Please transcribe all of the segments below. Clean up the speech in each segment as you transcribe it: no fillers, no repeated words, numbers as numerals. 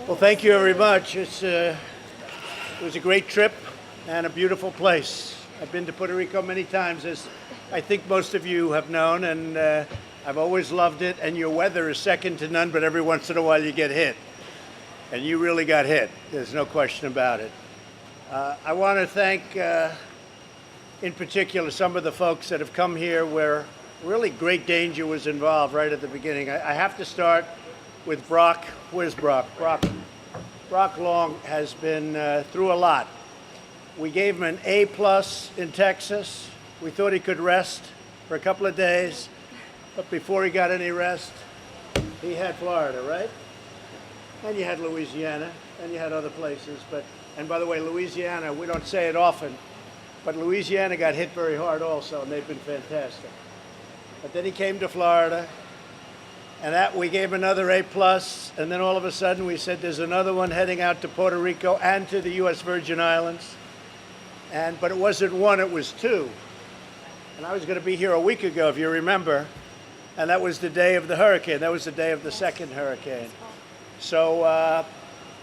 Well, thank you very much. It was a great trip and a beautiful place. I've been to Puerto Rico many times, as I think most of you have known, and I've always loved it. And your weather is second to none, but every once in a while you get hit. And you really got hit. There's no question about it. I want to thank, in particular, some of the folks that have come here where really great danger was involved right at the beginning. I have to start with Brock. Where's Brock? Brock Long has been through a lot. We gave him an A+ in Texas. We thought he could rest for a couple of days, but before he got any rest, he had Florida, right? And you had Louisiana, and you had other places. And by the way, Louisiana, we don't say it often, but Louisiana got hit very hard also, and they've been fantastic. But then he came to Florida, and that we gave another A+, and then all of a sudden we said there's another one heading out to Puerto Rico and to the U.S. Virgin Islands. But it wasn't one, it was two. And I was going to be here a week ago, if you remember, and that was the day of the hurricane. That was the day of the second hurricane. So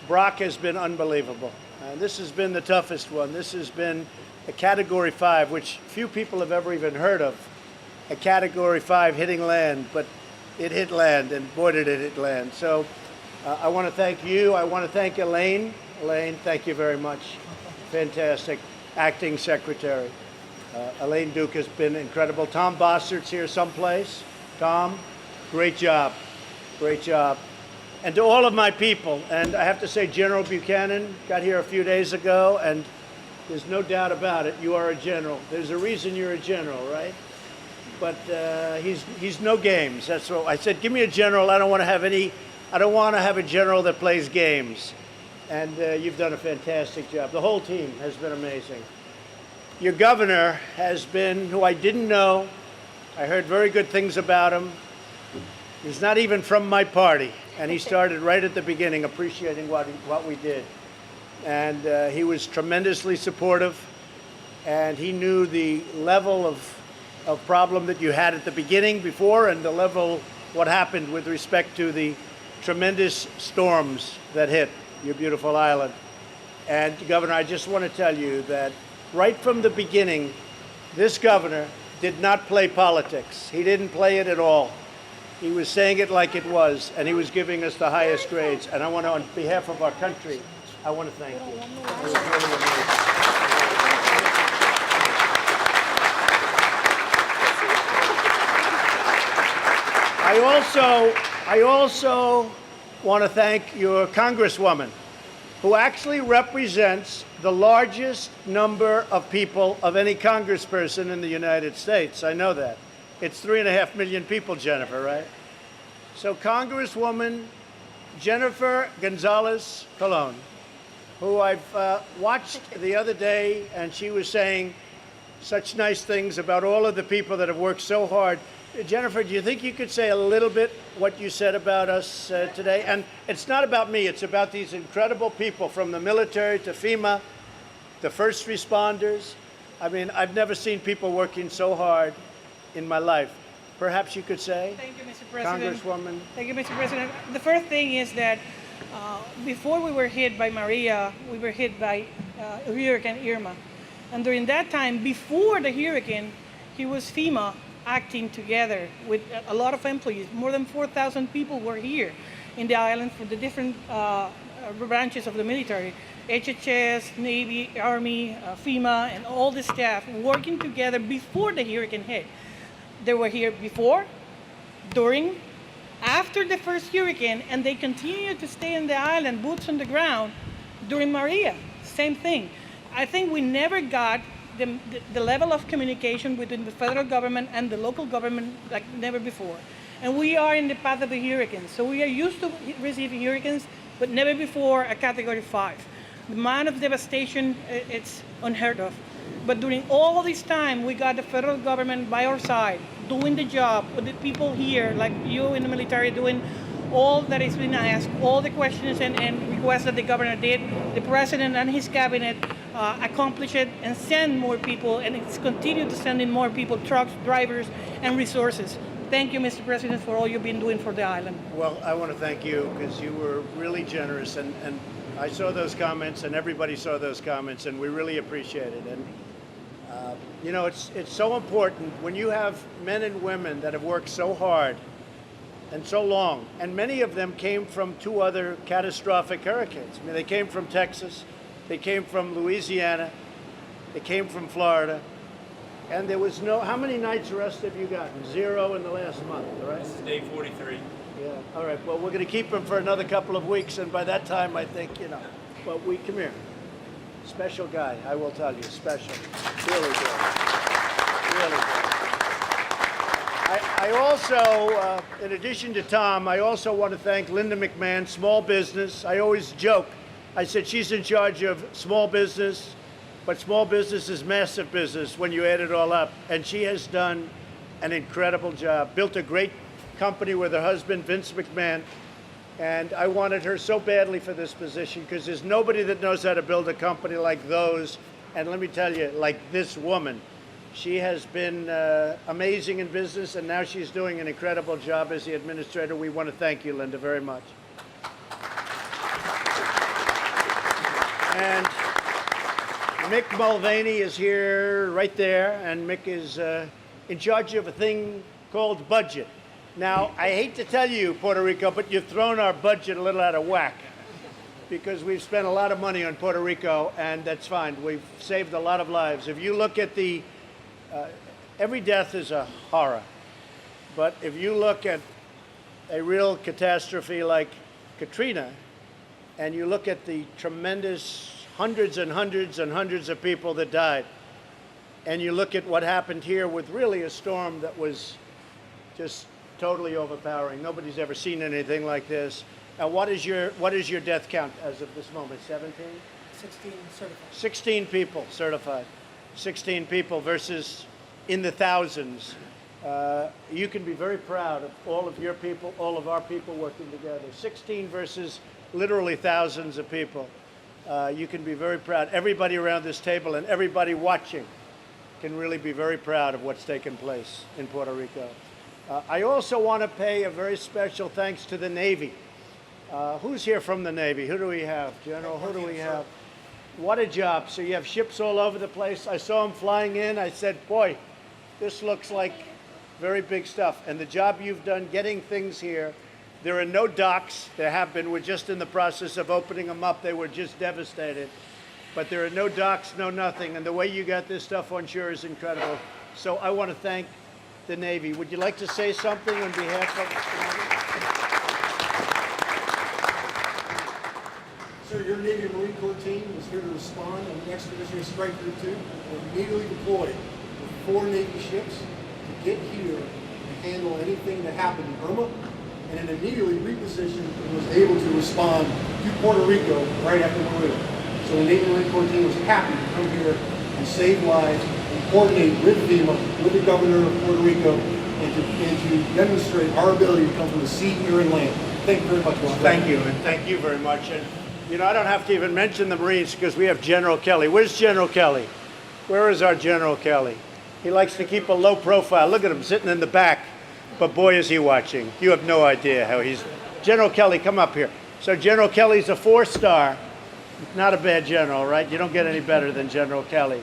Brock has been unbelievable. This has been the toughest one. This has been a Category 5, which few people have ever even heard of. A Category 5 hitting land, but it hit land, and boy did it hit land. So I want to thank you. I want to thank Elaine. Elaine, thank you very much. Fantastic. Acting Secretary. Elaine Duke has been incredible. Tom Bossert's here someplace. Tom, great job. Great job. And to all of my people, and I have to say General Buchanan got here a few days ago, and there's no doubt about it, you are a general. There's a reason you're a general, right? But he's no games. That's what I said. Give me a general. I don't want to have a general that plays games. And you've done a fantastic job. The whole team has been amazing. Your governor has been, who I didn't know. I heard very good things about him. He's not even from my party, and he started right at the beginning appreciating what we did. And he was tremendously supportive, and he knew the level of problem that you had at the beginning before, and the level what happened with respect to the tremendous storms that hit your beautiful island. And Governor, I just want to tell you that right from the beginning, this governor did not play politics. He didn't play it at all. He was saying it like it was, and he was giving us the highest grades. And I want to, on behalf of our country, I want to thank you. It was really amazing. I also want to thank your Congresswoman, who actually represents the largest number of people of any congressperson in the United States. I know that. It's 3.5 million people, Jennifer, right? So Congresswoman Jennifer Gonzalez Colon, who I've watched the other day, and she was saying such nice things about all of the people that have worked so hard. Jennifer, do you think you could say a little bit what you said about us today? And it's not about me, it's about these incredible people from the military to FEMA, the first responders. I mean, I've never seen people working so hard in my life. Perhaps you could say? Thank you, Mr. President. Congresswoman. Thank you, Mr. President. The first thing is that before we were hit by Maria, we were hit by Hurricane Irma. And during that time, before the hurricane, he was FEMA acting together with a lot of employees. More than 4,000 people were here in the island for the different branches of the military. HHS, Navy, Army, FEMA, and all the staff working together before the hurricane hit. They were here before, during, after the first hurricane, and they continued to stay on the island, boots on the ground, during Maria. Same thing. I think we never got the level of communication between the federal government and the local government like never before. And we are in the path of the hurricanes. So we are used to receiving hurricanes, but never before a Category 5. The amount of devastation, it's unheard of. But during all this time, we got the federal government by our side, doing the job, with the people here, like you in the military, doing all that is being asked, all the questions and requests that the governor did. The president and his cabinet accomplished it and send more people, and it's continued to send in more people, trucks, drivers, and resources. thank you, Mr. President, for all you've been doing for the island. Well, I want to thank you because you were really generous, and I saw those comments, and everybody saw those comments, and we really appreciate it. And you know, it's so important when you have men and women that have worked so hard and so long, and many of them came from 2 other catastrophic hurricanes. I mean, they came from Texas, they came from Louisiana, they came from Florida, and there was no. How many nights rest have you gotten? 0 in the last month, right? This is day 43. Yeah. All right. Well, we're going to keep him for another couple of weeks, and by that time, I think, you know. But we come here. Special guy, I will tell you. Special. Really good. Really good. I also, in addition to Tom, I also want to thank Linda McMahon, small business. I always joke. I said she's in charge of small business, but small business is massive business when you add it all up. And she has done an incredible job. Built a great company with her husband, Vince McMahon. And I wanted her so badly for this position because there's nobody that knows how to build a company like those. And let me tell you, like this woman, she has been amazing in business, and now she's doing an incredible job as the administrator. We want to thank you, Linda, very much. And Mick Mulvaney is here, right there, and Mick is in charge of a thing called budget. Now, I hate to tell you, Puerto Rico, but you've thrown our budget a little out of whack because we've spent a lot of money on Puerto Rico, and that's fine. We've saved a lot of lives. If you look at the, every death is a horror, but if you look at a real catastrophe like Katrina, and you look at the tremendous hundreds and hundreds and hundreds of people that died, and you look at what happened here with really a storm that was just totally overpowering. Nobody's ever seen anything like this. Now, what is your death count as of this moment? 17? 16 certified. 16 people certified. 16 people versus in the thousands. You can be very proud of all of your people, all of our people working together. 16 versus literally thousands of people. You can be very proud. Everybody around this table and everybody watching can really be very proud of what's taken place in Puerto Rico. I also want to pay a very special thanks to the Navy. Who's here from the Navy? Who do we have? General, who do we have? What a job. So you have ships all over the place. I saw them flying in. I said, boy, this looks like very big stuff. And the job you've done getting things here. There are no docks. There have been. We're just in the process of opening them up. They were just devastated. But there are no docks, no nothing. And the way you got this stuff on shore is incredible. So I want to thank the Navy. Would you like to say something on behalf of the Navy? Sir, your Navy Marine Corps team was here to respond on the Expeditionary Strike Group 2 and immediately deployed with 4 Navy ships to get here and handle anything that happened in Irma, and then immediately repositioned and was able to respond to Puerto Rico right after Maria. So the Navy Marine Corps team was happy to come here and save lives and coordinate with FEMA, with the governor of Puerto Rico, and to demonstrate our ability to come from the sea, air, and land. Thank you very much, Juan. Thank you, and thank you very much. And you know, I don't have to even mention the Marines because we have General Kelly. Where's General Kelly? Where is our General Kelly? He likes to keep a low profile. Look at him sitting in the back. But boy, is he watching. You have no idea how he's... General Kelly, come up here. So General Kelly's a 4-star. Not a bad general, right? You don't get any better than General Kelly.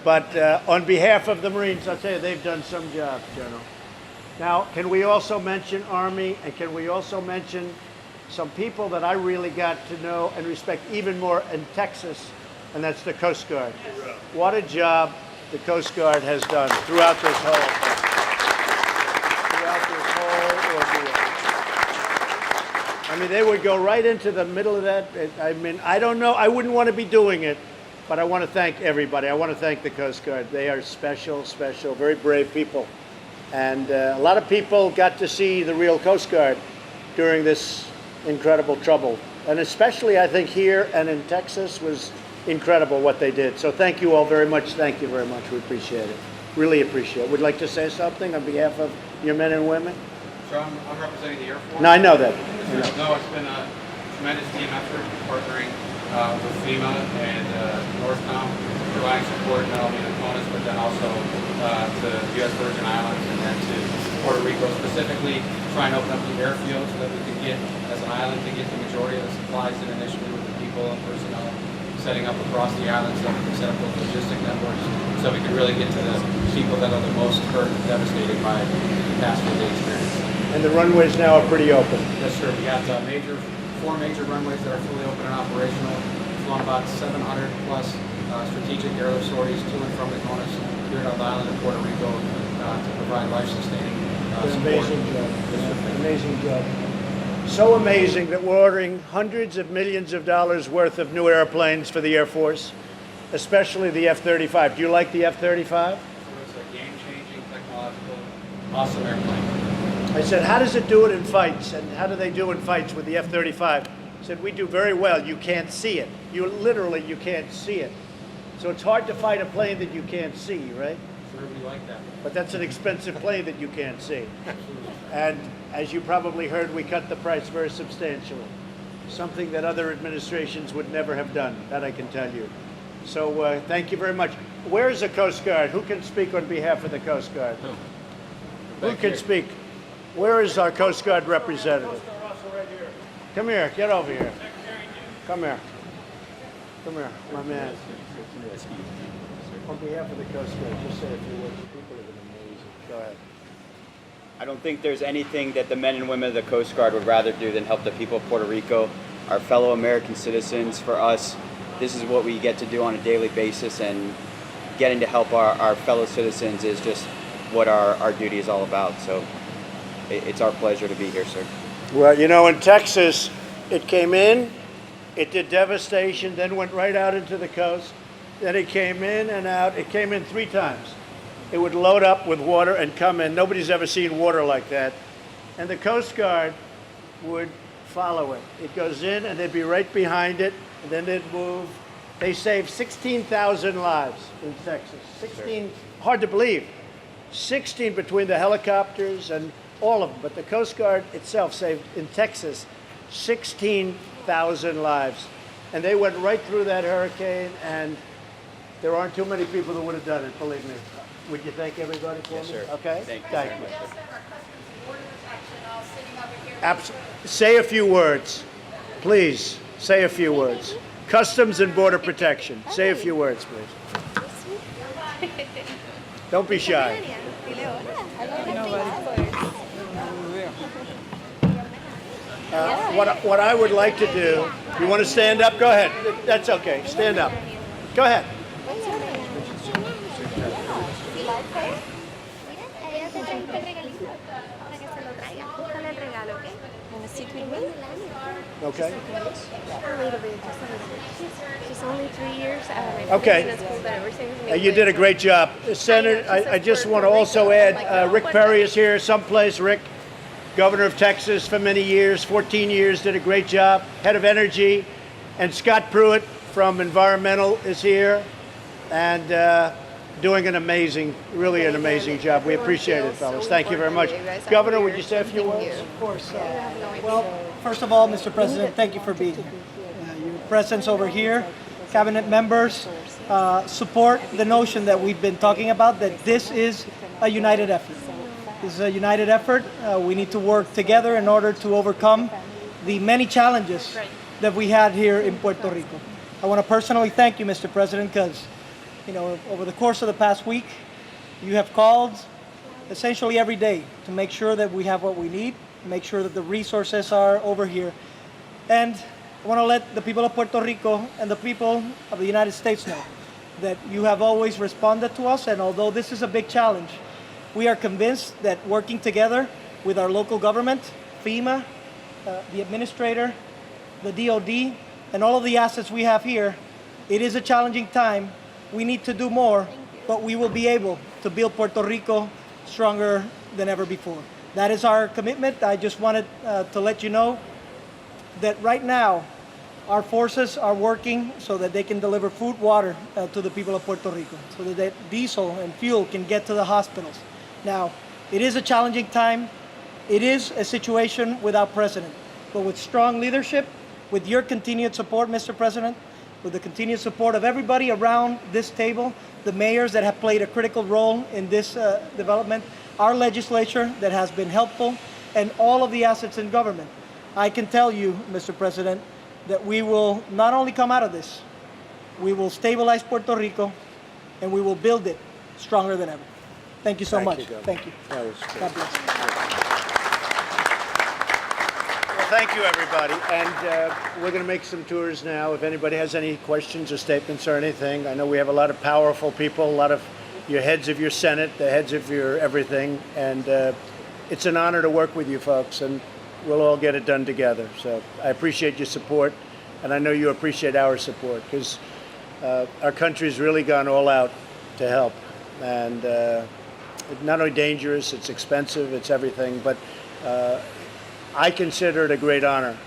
But on behalf of the Marines, I'll tell you, they've done some job, General. Now, can we also mention Army, and can we also mention some people that I really got to know and respect even more in Texas, and that's the Coast Guard. What a job the Coast Guard has done throughout this ordeal. I mean, they would go right into the middle of that. I mean, I don't know. I wouldn't want to be doing it, but I want to thank everybody. I want to thank the Coast Guard. They are special, special, very brave people. And a lot of people got to see the real Coast Guard during this incredible trouble. And especially, I think, here and in Texas was incredible what they did. So thank you all very much. Thank you very much. We appreciate it. Really appreciate it. Would you like to say something on behalf of your men and women? So I'm representing the Air Force. No, I know that. No, it's been a tremendous team effort, partnering with FEMA and Northcom, providing support not only to Conus, but then also to U.S. Virgin Islands and then to Puerto Rico specifically, try and open up the airfield so that we could get, as an island, to get the majority of the supplies in initially with the people and personnel setting up across the island so we can set up those logistic networks so we can really get to the people that are the most hurt and devastated by the catastrophe they experienced. And the runways now are pretty open. Yes, sir. We got four major runways that are fully open and operational. We've flown about 700 plus strategic airlift sorties to and from the Conus here at the island of Puerto Rico to provide life-sustaining support. Amazing job. Amazing job. So amazing that we're ordering hundreds of millions of dollars worth of new airplanes for the Air Force, especially the F-35. Do you like the F-35? So it's a game-changing, technological, awesome airplane. I said, how does it do it in fights? And how do they do in fights with the F-35? I said, we do very well. You can't see it. You can't see it. So it's hard to fight a plane that you can't see, right? Sure, we like that. But that's an expensive plane that you can't see. Absolutely. And as you probably heard, we cut the price very substantially. Something that other administrations would never have done, that I can tell you. So thank you very much. Where is the Coast Guard? Who can speak on behalf of the Coast Guard? Who can speak? Where is our Coast Guard representative? Come here, get over here. Come here. Come here, my man. On behalf of the Coast Guard, just say a few words. The people have been amazing. Go ahead. I don't think there's anything that the men and women of the Coast Guard would rather do than help the people of Puerto Rico, our fellow American citizens. For us, this is what we get to do on a daily basis, and getting to help our fellow citizens is just what our duty is all about. So it's our pleasure to be here, sir. Well, you know, in Texas, it came in, it did devastation, then went right out into the coast. Then it came in and out. It came in 3 times. It would load up with water and come in. Nobody's ever seen water like that. And the Coast Guard would follow it. It goes in and they'd be right behind it, and then they'd move. They saved 16,000 lives in Texas. 16, hard to believe. 16 between the helicopters and all of them. But the Coast Guard itself saved, in Texas, 16,000 lives. And they went right through that hurricane, and there aren't too many people that would have done it, believe me. Would you thank everybody for Yes, me? sir. Okay? Thank you. Thank you. Say a few words. Please, say a few words. Customs and Border Protection. Say a few words, please. Don't be shy. What I would like to do, you want to stand up? Go ahead. That's okay. Stand up. Go ahead. Okay. She's only 3 years. Okay. You did a great job. Senator, I just want to also add, Rick Perry is here someplace. Rick, governor of Texas for many years, 14 years, did a great job. Head of Energy. And Scott Pruitt from Environmental is here and doing an amazing, really an amazing job. We appreciate it, fellas. Thank you very much. Governor, would you say a few words? Of course. Well, first of all, Mr. President, thank you for being here. Your presence over here, cabinet members, support the notion that we've been talking about, that this is a united effort. This is a united effort. We need to work together in order to overcome the many challenges that we had here in Puerto Rico. I want to personally thank you, Mr. President, because over the course of the past week, you have called essentially every day to make sure that we have what we need, make sure that the resources are over here. And I want to let the people of Puerto Rico and the people of the United States know that you have always responded to us, and although this is a big challenge, we are convinced that working together with our local government, FEMA, the administrator, the DOD, and all of the assets we have here, it is a challenging time. We need to do more, but we will be able to build Puerto Rico stronger than ever before. That is our commitment. I just wanted to let you know that right now, our forces are working so that they can deliver food, water to the people of Puerto Rico, so that diesel and fuel can get to the hospitals. Now, it is a challenging time. It is a situation without precedent, but with strong leadership With your continued support, Mr. President, with the continued support of everybody around this table, the mayors that have played a critical role in this development, our legislature that has been helpful, and all of the assets in government, I can tell you, Mr. President, that we will not only come out of this, we will stabilize Puerto Rico, and we will build it stronger than ever. Thank you so Thank much. you, Governor. Thank you. That was good. God bless. Well, thank you, everybody. And we're going to make some tours now. If anybody has any questions or statements or anything, I know we have a lot of powerful people, a lot of your heads of your Senate, the heads of your everything. And it's an honor to work with you folks, and we'll all get it done together. So I appreciate your support, and I know you appreciate our support, because our country's really gone all out to help. And it's not only dangerous, it's expensive, it's everything, but I consider it a great honor.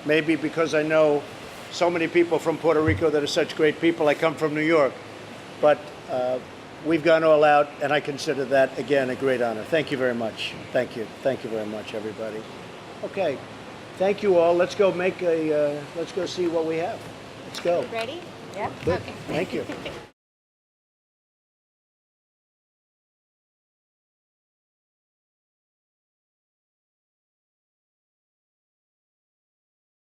Maybe because I know so many people from Puerto Rico that are such great people. I come from New York, but we've gone all out, and I consider that, again, a great honor. Thank you very much. Thank you. Thank you very much, everybody. Okay. Thank you all. Let's go let's go see what we have. Let's go. Ready? Yeah. Good. Okay. Thank you.